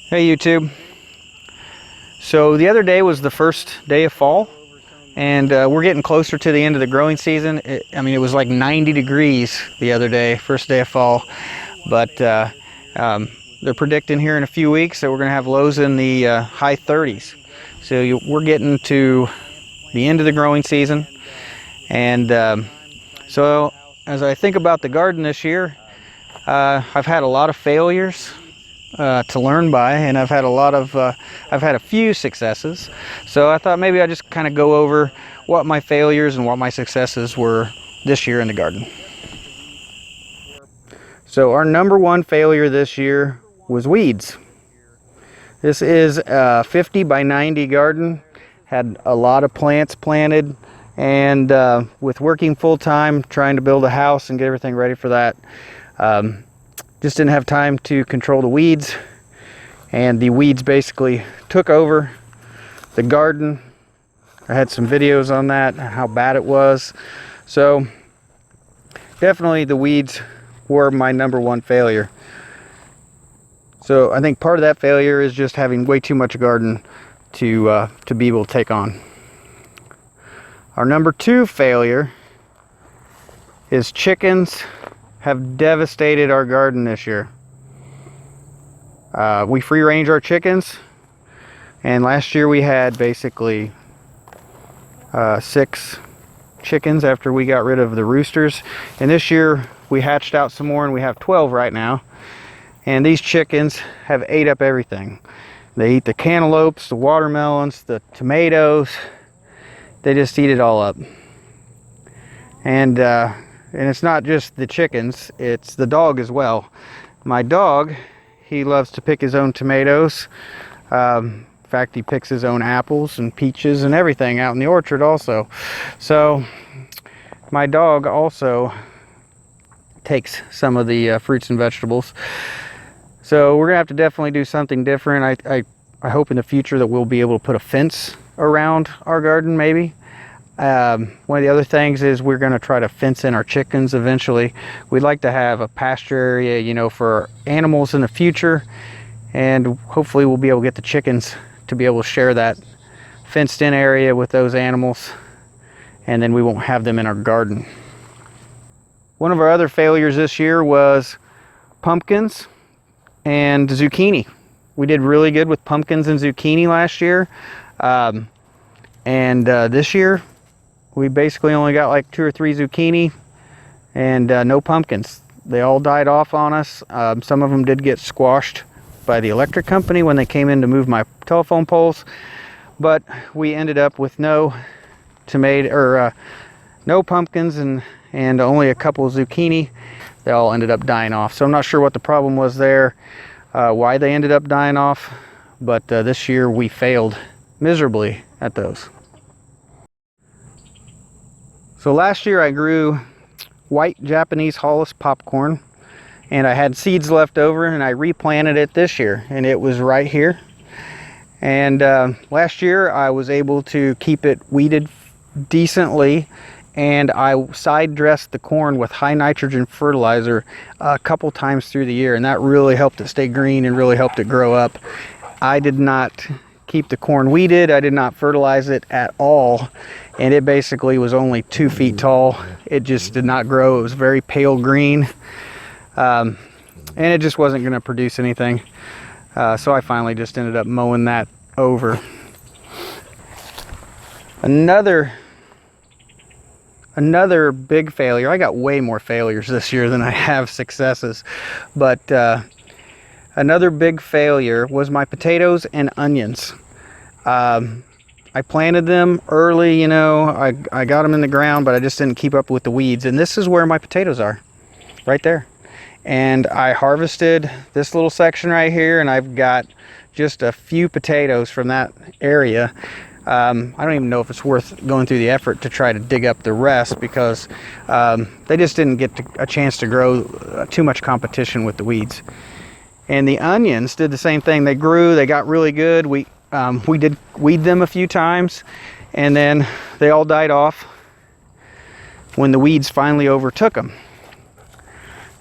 Hey YouTube. So the other day was the first day of fall, and we're getting closer to the end of the growing season. It was like 90 degrees the other day, first day of fall, but they're predicting here in a few weeks that we're going to have lows in the high 30s. So we're getting to the end of the growing season, and so as I think about the garden this year, I've had a lot of failures to learn by, and I've had a few successes. So I thought maybe I'd just kind of go over what my failures and what my successes were this year in the garden. So our number one failure this year was weeds. This is a 50 by 90 garden, had a lot of plants planted, and with working full-time trying to build a house and get everything ready for that, just didn't have time to control the weeds, and the weeds basically took over the garden. I had some videos on that, how bad it was. So definitely the weeds were my number one failure. So I think part of that failure is just having way too much garden to be able to take on. Our number two failure is chickens have devastated our garden this year. We free range our chickens, and last year we had basically 6 chickens after we got rid of the roosters, and this year we hatched out some more and we have 12 right now, and these chickens have ate up everything. They eat the cantaloupes, the watermelons, the tomatoes. They just eat it all up. And it's not just the chickens, it's the dog as well. My dog, he loves to pick his own tomatoes. In fact, he picks his own apples and peaches and everything out in the orchard also. So my dog also takes some of the fruits and vegetables. So we're gonna have to definitely do something different. I hope in the future that we'll be able to put a fence around our garden maybe. One of the other things is we're going to try to fence in our chickens eventually. We'd like to have a pasture area, for animals in the future, and hopefully we'll be able to get the chickens to be able to share that fenced in area with those animals, and then we won't have them in our garden. One of our other failures this year was pumpkins and zucchini. We did really good with pumpkins and zucchini last year, and this year we basically only got like 2 or 3 zucchini and no pumpkins. They all died off on us. Some of them did get squashed by the electric company when they came in to move my telephone poles, but we ended up with no pumpkins and only a couple of zucchini. They all ended up dying off. So I'm not sure what the problem was there, why they ended up dying off, but this year we failed miserably at those. So last year I grew white Japanese Hollis popcorn, and I had seeds left over, and I replanted it this year, and it was right here. And last year I was able to keep it weeded decently, and I side dressed the corn with high nitrogen fertilizer a couple times through the year, and that really helped it stay green and really helped it grow up. I did not keep the corn weeded. I did not fertilize it at all, and it basically was only 2 feet tall. It just did not grow. It was very pale green, and it just wasn't going to produce anything. So I finally just ended up mowing that over. Another big failure. I got way more failures this year than I have successes, but another big failure was my potatoes and onions. I planted them early, I got them in the ground, but I just didn't keep up with the weeds. And this is where my potatoes are, right there. And I harvested this little section right here, and I've got just a few potatoes from that area. I don't even know if it's worth going through the effort to try to dig up the rest, because they just didn't get a chance to grow. Too much competition with the weeds. And the onions did the same thing. They grew, they got really good. We did weed them a few times, and then they all died off when the weeds finally overtook them.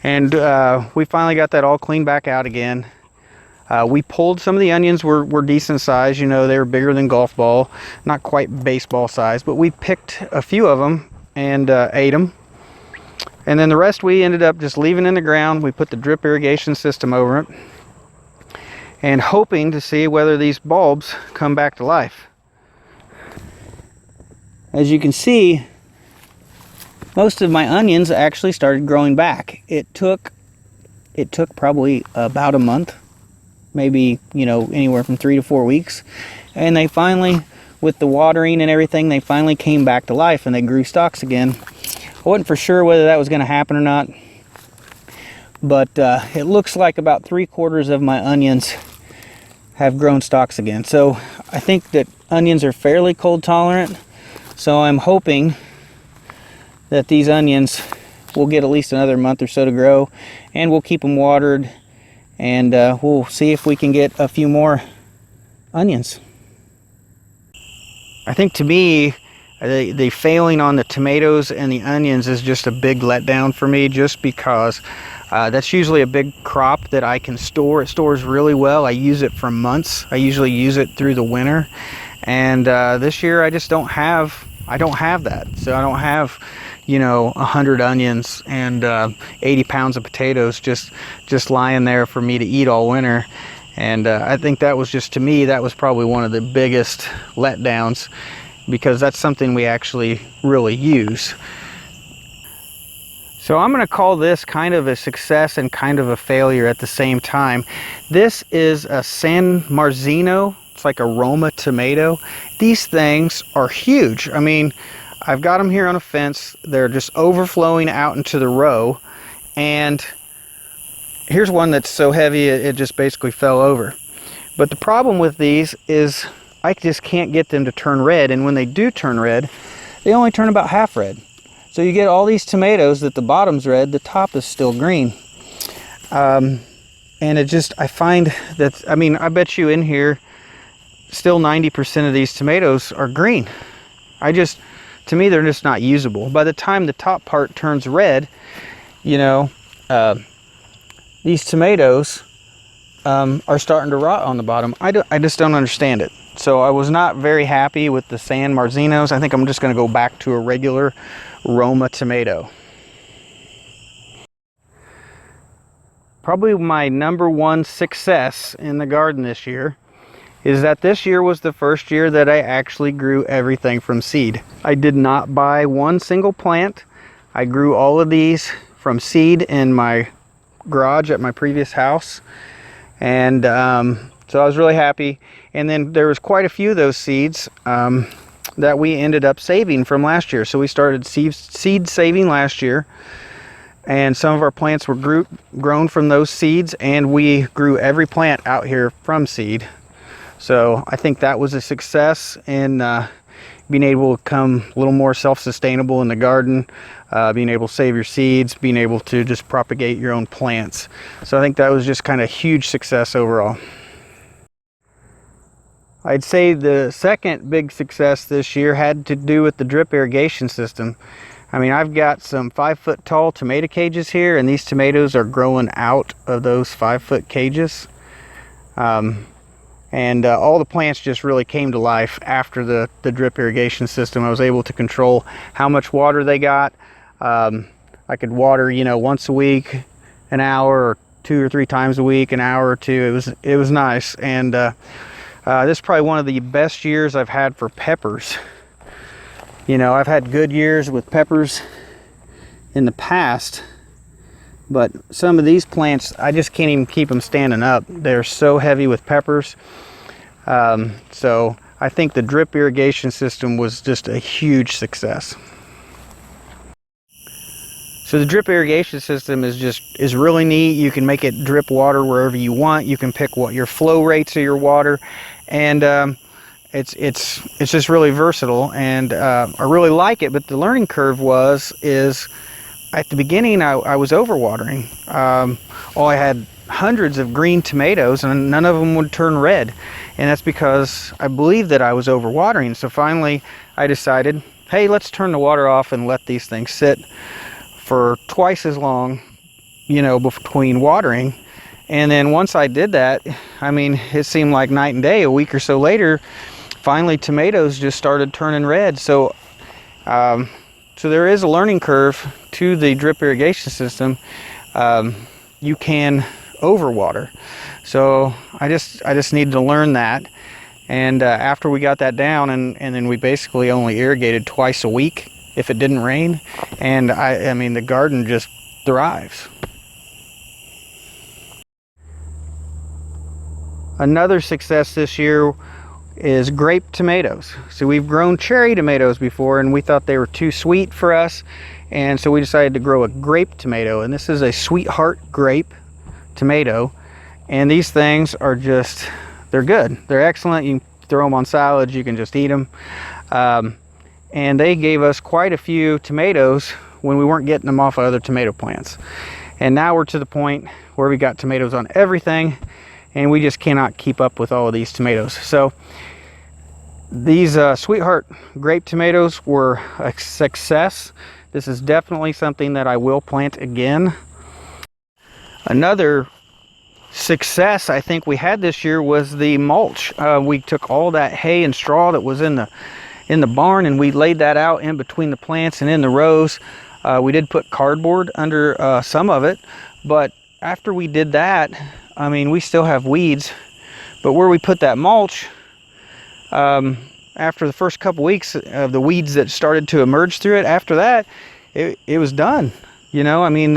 And we finally got that all cleaned back out again. We pulled some of the onions were decent size, you know, they were bigger than golf ball, not quite baseball size, but we picked a few of them and ate them. And then the rest we ended up just leaving in the ground. We put the drip irrigation system over it and hoping to see whether these bulbs come back to life. As you can see, most of my onions actually started growing back. It took probably about a month, maybe, you know, anywhere from 3 to 4 weeks. And they finally, with the watering and everything, they finally came back to life and they grew stalks again. I wasn't for sure whether that was going to happen or not, but it looks like about 3/4 of my onions have grown stalks again. So I think that onions are fairly cold tolerant. So I'm hoping that these onions will get at least another month or so to grow, and we'll keep them watered, and we'll see if we can get a few more onions. I think to me, the failing on the tomatoes and the onions is just a big letdown for me, just because that's usually a big crop that I can store. It stores really well. I use it for months. I usually use it through the winter, and this year I just don't have that. So I don't have, you know, 100 onions and 80 pounds of potatoes just lying there for me to eat all winter. And I think that was just, to me, that was probably one of the biggest letdowns, because that's something we actually really use. So I'm going to call this kind of a success and kind of a failure at the same time. This is a San Marzino. It's like a Roma tomato. These things are huge. I mean, I've got them here on a fence. They're just overflowing out into the row. And here's one that's so heavy it just basically fell over. But the problem with these is I just can't get them to turn red, and when they do turn red, they only turn about half red. So you get all these tomatoes that the bottom's red, the top is still green. And it just, I find that, I mean, I bet you in here, still 90% of these tomatoes are green. To me, they're just not usable. By the time the top part turns red, you know, these tomatoes are starting to rot on the bottom. I just don't understand it. So I was not very happy with the San Marzinos. I think I'm just going to go back to a regular Roma tomato. Probably my #1 success in the garden this year is that this year was the first year that I actually grew everything from seed. I did not buy one single plant. I grew all of these from seed in my garage at my previous house. And so I was really happy. And then there was quite a few of those seeds that we ended up saving from last year. So we started seed saving last year, and some of our plants were grown from those seeds, and we grew every plant out here from seed. So I think that was a success in being able to become a little more self-sustainable in the garden, being able to save your seeds, being able to just propagate your own plants. So I think that was just kind of a huge success overall. I'd say the second big success this year had to do with the drip irrigation system. I mean, I've got some 5-foot tall tomato cages here, and these tomatoes are growing out of those 5-foot cages. And all the plants just really came to life after the drip irrigation system. I was able to control how much water they got. I could water, you know, once a week, an hour, or 2 or 3 times a week, an hour or two. It was nice. And this is probably one of the best years I've had for peppers. You know, I've had good years with peppers in the past, but some of these plants, I just can't even keep them standing up. They're so heavy with peppers. So I think the drip irrigation system was just a huge success. So the drip irrigation system is really neat. You can make it drip water wherever you want. You can pick what your flow rates of your water, and it's just really versatile, and I really like it. But the learning curve is at the beginning I was overwatering. I had hundreds of green tomatoes and none of them would turn red, and that's because I believed that I was overwatering. So finally I decided, hey, let's turn the water off and let these things sit for twice as long, you know, between watering, And then once I did that, I mean, it seemed like night and day. A week or so later, finally tomatoes just started turning red. So so there is a learning curve to the drip irrigation system. You can overwater. So I just needed to learn that. And after we got that down, and then we basically only irrigated twice a week if it didn't rain. And I mean, the garden just thrives. Another success this year is grape tomatoes. So we've grown cherry tomatoes before, and we thought they were too sweet for us, and so we decided to grow a grape tomato. And this is a sweetheart grape tomato, and these things are just, they're good, they're excellent. You can throw them on salads, you can just eat them. And they gave us quite a few tomatoes when we weren't getting them off of other tomato plants. And now we're to the point where we got tomatoes on everything, and we just cannot keep up with all of these tomatoes. So these sweetheart grape tomatoes were a success. This is definitely something that I will plant again. Another success I think we had this year was the mulch. We took all that hay and straw that was in the barn, and we laid that out in between the plants and in the rows. We did put cardboard under some of it, but after we did that, I mean, we still have weeds, but where we put that mulch, after the first couple weeks of the weeds that started to emerge through it, after that, it was done. You know, I mean,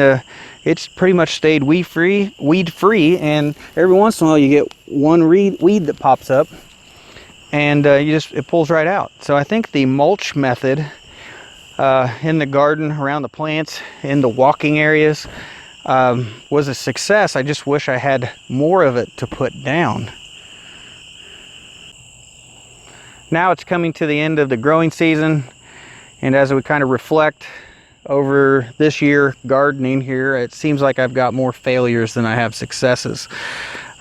it's pretty much stayed weed free, and every once in a while you get one weed that pops up, and it pulls right out. So I think the mulch method in the garden, around the plants, in the walking areas, was a success. I just wish I had more of it to put down. Now it's coming to the end of the growing season, and as we kind of reflect over this year gardening here, it seems like I've got more failures than I have successes.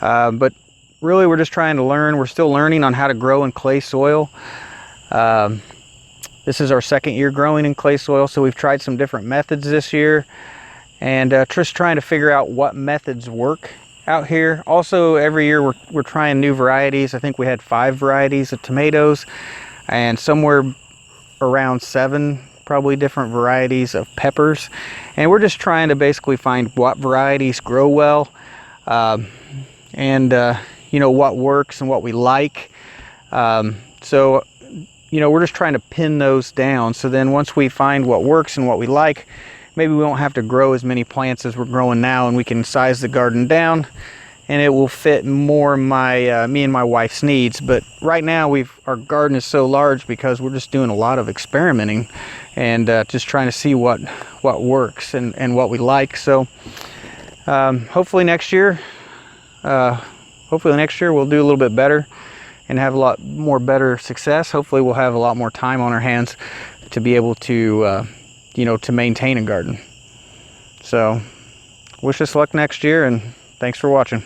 But really, we're just trying to learn. We're still learning on how to grow in clay soil. This is our second year growing in clay soil, so we've tried some different methods this year, and just trying to figure out what methods work out here. Also, every year we're trying new varieties. I think we had 5 varieties of tomatoes, and somewhere around 7 probably different varieties of peppers, and we're just trying to basically find what varieties grow well, and you know, what works and what we like. So you know, we're just trying to pin those down, so then once we find what works and what we like, maybe we won't have to grow as many plants as we're growing now, and we can size the garden down, and it will fit more my me and my wife's needs. But right now our garden is so large because we're just doing a lot of experimenting and just trying to see what works and what we like. So hopefully next year we'll do a little bit better and have a lot more better success. Hopefully we'll have a lot more time on our hands to be able to you know, to maintain a garden. So wish us luck next year, and thanks for watching.